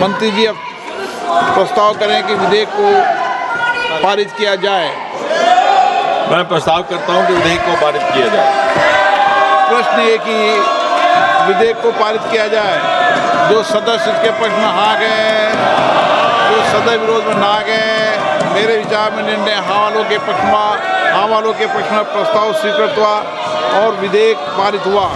मंत्री जी अब प्रस्ताव करें कि विधेयक को पारित किया जाए। मैं प्रस्ताव करता हूं कि विधेयक को पारित किया जाए। प्रश्न ये कि विधेयक को पारित किया जाए। जो सदस्य इसके पक्ष में हाँ गए, जो सदस्य विरोध में ना गए, मेरे विचार में निर्णय हाँ वालों के पक्ष में प्रस्ताव स्वीकृत हुआ और विधेयक पारित हुआ।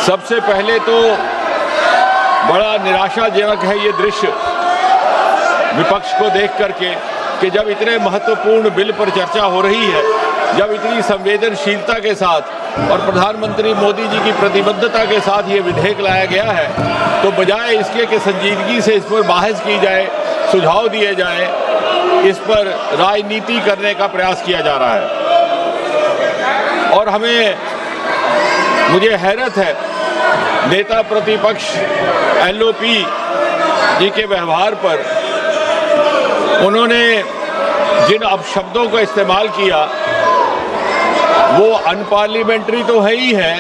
सबसे पहले तो बड़ा निराशाजनक है ये दृश्य विपक्ष को देख करके कि जब इतने महत्वपूर्ण बिल पर चर्चा हो रही है, जब इतनी संवेदनशीलता के साथ और प्रधानमंत्री मोदी जी की प्रतिबद्धता के साथ ये विधेयक लाया गया है, तो बजाय इसके कि संजीदगी से इस पर बहस की जाए, सुझाव दिए जाए, इस पर राजनीति करने का प्रयास किया जा रहा है। और मुझे हैरत है नेता प्रतिपक्ष एलओपी जी के व्यवहार पर। उन्होंने जिन अपशब्दों का इस्तेमाल किया वो अनपार्लियामेंट्री तो है ही है,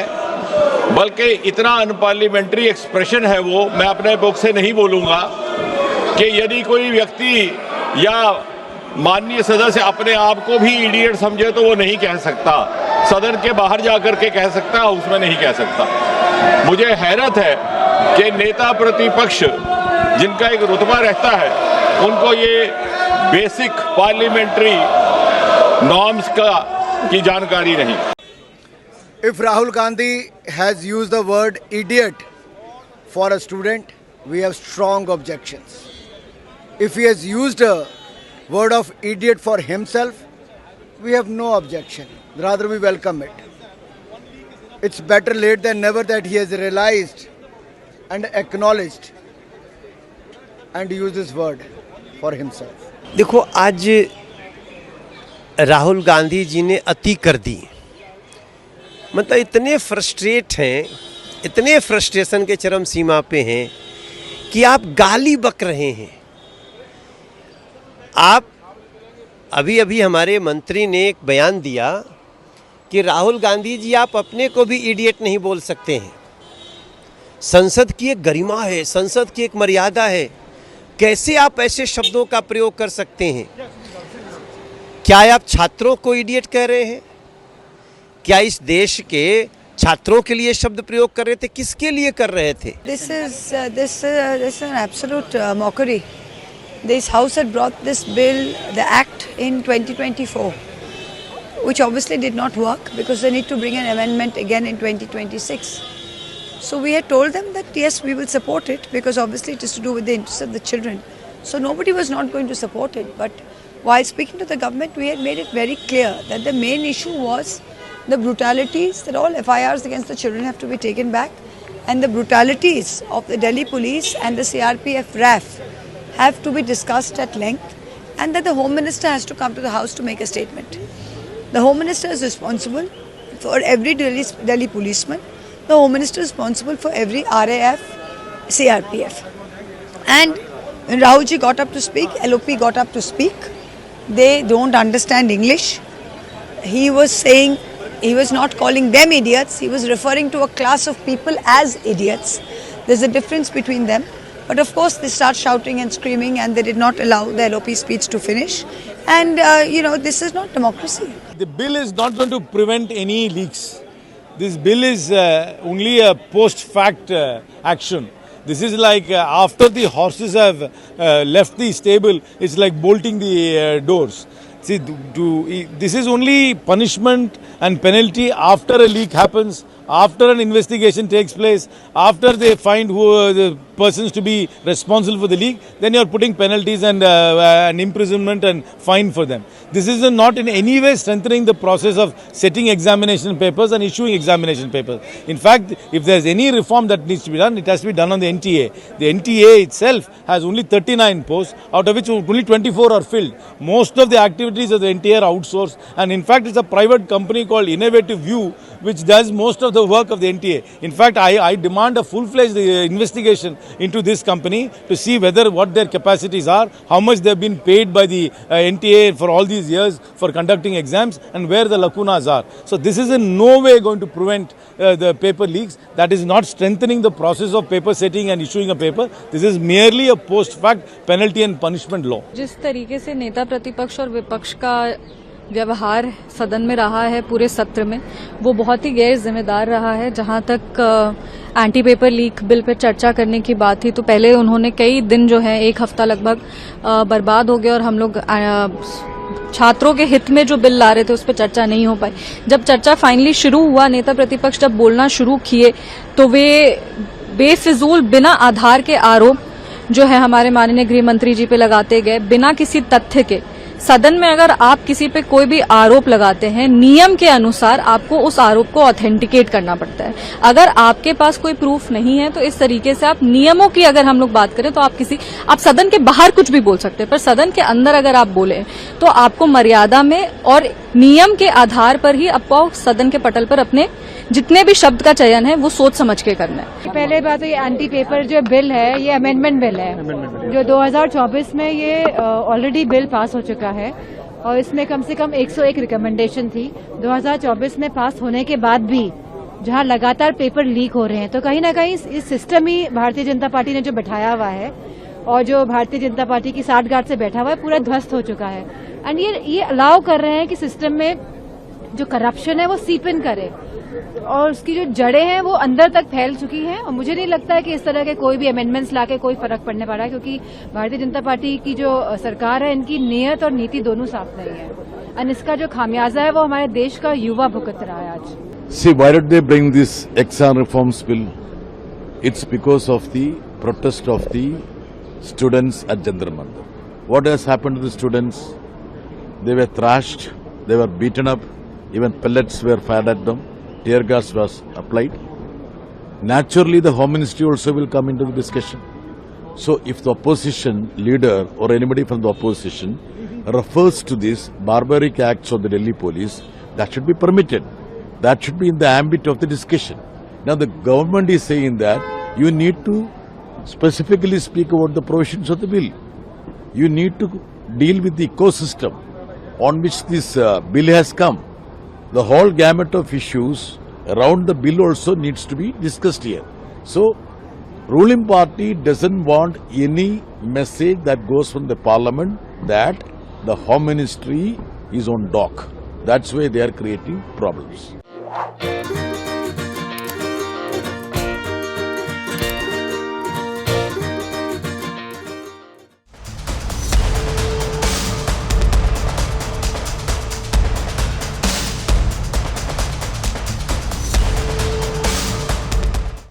बल्कि इतना अनपार्लियामेंट्री एक्सप्रेशन है वो, मैं अपने बुक से नहीं बोलूँगा, कि यदि कोई व्यक्ति या माननीय सदस्य अपने आप को भी इडियट समझे तो वो नहीं कह सकता, सदन के बाहर जाकर के कह सकता, उसमें नहीं कह सकता। मुझे हैरत है कि नेता प्रतिपक्ष जिनका एक रुतबा रहता है, उनको ये बेसिक पार्लियामेंट्री नॉर्म्स की जानकारी नहीं। If Rahul Gandhi has used the word idiot for a student, we have strong objections. If he has used a word of idiot for himself, we have no objection. Rather, we welcome it. It's better late than never that he has realized and acknowledged and used this word for himself. देखो, आज राहुल गांधी जी ने अति कर दी। मतलब इतने frustrate हैं, इतने frustration के चरम सीमा पे हैं कि आप गाली बक रहे हैं। आप अभी हमारे मंत्री ने एक बयान दिया कि राहुल गांधी जी आप अपने को भी इडियट नहीं बोल सकते हैं। संसद की एक गरिमा है, संसद की एक मर्यादा है, कैसे आप ऐसे शब्दों का प्रयोग कर सकते हैं? क्या आप छात्रों को इडियट कह रहे हैं? क्या इस देश के छात्रों के लिए शब्द प्रयोग कर रहे थे? किसके लिए कर रहे थे? This is an absolute mockery. This House had brought this bill, the Act, in 2024, which obviously did not work because they need to bring an amendment again in 2026. So we had told them that yes, we will support it because obviously it is to do with the interests of the children. So nobody was not going to support it. But while speaking to the government, we had made it very clear that the main issue was the brutalities, that all FIRs against the children have to be taken back, and the brutalities of the Delhi police and the CRPF RAF have to be discussed at length, and that the Home Minister has to come to the House to make a statement. The Home Minister is responsible for every Delhi policeman. The Home Minister is responsible for every RAF, CRPF. And when Rahulji got up to speak, LOP got up to speak. They don't understand English. He was saying, he was not calling them idiots. He was referring to a class of people as idiots. There's a difference between them. But of course, they start shouting and screaming, and they did not allow the LOP speech to finish. And, this is not democracy. The bill is not going to prevent any leaks. This bill is only a post-fact action. This is like after the horses have left the stable, it's like bolting the doors. See, this is only punishment and penalty after a leak happens, after an investigation takes place, after they find who the persons to be responsible for the leak, then you are putting penalties and imprisonment and fine for them. This is not in any way strengthening the process of setting examination papers and issuing examination papers. In fact, if there is any reform that needs to be done, it has to be done on the NTA. The NTA itself has only 39 posts, out of which only 24 are filled. Most of the activities of the NTA are outsourced, and in fact, it's a private company called Innovative View which does most of the work of the NTA. In fact, I demand a full-fledged investigation into this company to see whether what their capacities are, how much they have been paid by the NTA for all these years for conducting exams, and where the lacunas are. So this is in no way going to prevent the paper leaks. That is not strengthening the process of paper setting and issuing a paper. This is merely a post-fact penalty and punishment law. जिस तरीके से नेता प्रतिपक्ष और विपक्ष का व्यवहार सदन में रहा है पूरे सत्र में, वो बहुत ही गैर जिम्मेदार रहा है। जहां तक एंटी पेपर लीक बिल पर चर्चा करने की बात थी, तो पहले उन्होंने कई दिन जो है, एक हफ्ता लगभग बर्बाद हो गया और हम लोग छात्रों के हित में जो बिल ला रहे थे उस पर चर्चा नहीं हो पाई। जब चर्चा फाइनली शुरू हुआ, नेता प्रतिपक्ष जब बोलना शुरू किए, तो वे बेफिजूल बिना आधार के आरोप जो है हमारे माननीय गृह मंत्री जी पे लगाते गए, बिना किसी तथ्य के। सदन में अगर आप किसी पे कोई भी आरोप लगाते हैं, नियम के अनुसार आपको उस आरोप को ऑथेंटिकेट करना पड़ता है। अगर आपके पास कोई प्रूफ नहीं है, तो इस तरीके से आप नियमों की अगर हम लोग बात करें, तो आप सदन के बाहर कुछ भी बोल सकते हैं, पर सदन के अंदर अगर आप बोले तो आपको मर्यादा में और नियम के आधार पर ही आपको सदन के पटल पर अपने जितने भी शब्द का चयन है वो सोच समझ के करना है। पहले बात तो ये एंटी पेपर जो बिल है, ये अमेंडमेंट बिल है जो 2024 में ये ऑलरेडी बिल पास हो चुका है और इसमें कम से कम 101 रिकमेंडेशन थी। 2024 में पास होने के बाद भी जहां लगातार पेपर लीक हो रहे हैं, तो कहीं ना कहीं इस सिस्टम ही भारतीय जनता पार्टी ने जो बैठाया हुआ है और जो भारतीय जनता पार्टी की साठगांठ से बैठा हुआ है, पूरा ध्वस्त हो चुका है। एंड ये अलाउ कर रहे हैं कि सिस्टम में जो करप्शन है वो सीप इन करे और उसकी जो जड़ें हैं वो अंदर तक फैल चुकी हैं। और मुझे नहीं लगता है कि इस तरह के कोई भी अमेंडमेंट्स लाके कोई फर्क पड़ने वाला है, क्योंकि भारतीय जनता पार्टी की जो सरकार है, इनकी नीयत और नीति दोनों साफ नहीं है और इसका जो खामियाजा है वो हमारे देश का युवा भुगत रहा है आज। See, why did they bring this exam reforms bill? It's because of the protest of the students at Jantar Mantar. What has happened to the students? They were thrashed, they were beaten up, even pellets were fired at them, tear gas was applied. Naturally, the Home Ministry also will come into the discussion. So, if the opposition leader or anybody from the opposition refers to these barbaric acts of the Delhi police, that should be permitted. That should be in the ambit of the discussion. Now, the government is saying that you need to specifically speak about the provisions of the bill. You need to deal with the ecosystem on which this bill has come. The whole gamut of issues around the bill also needs to be discussed here. So, ruling party doesn't want any message that goes from the parliament that the Home Ministry is on dock. That's why they are creating problems.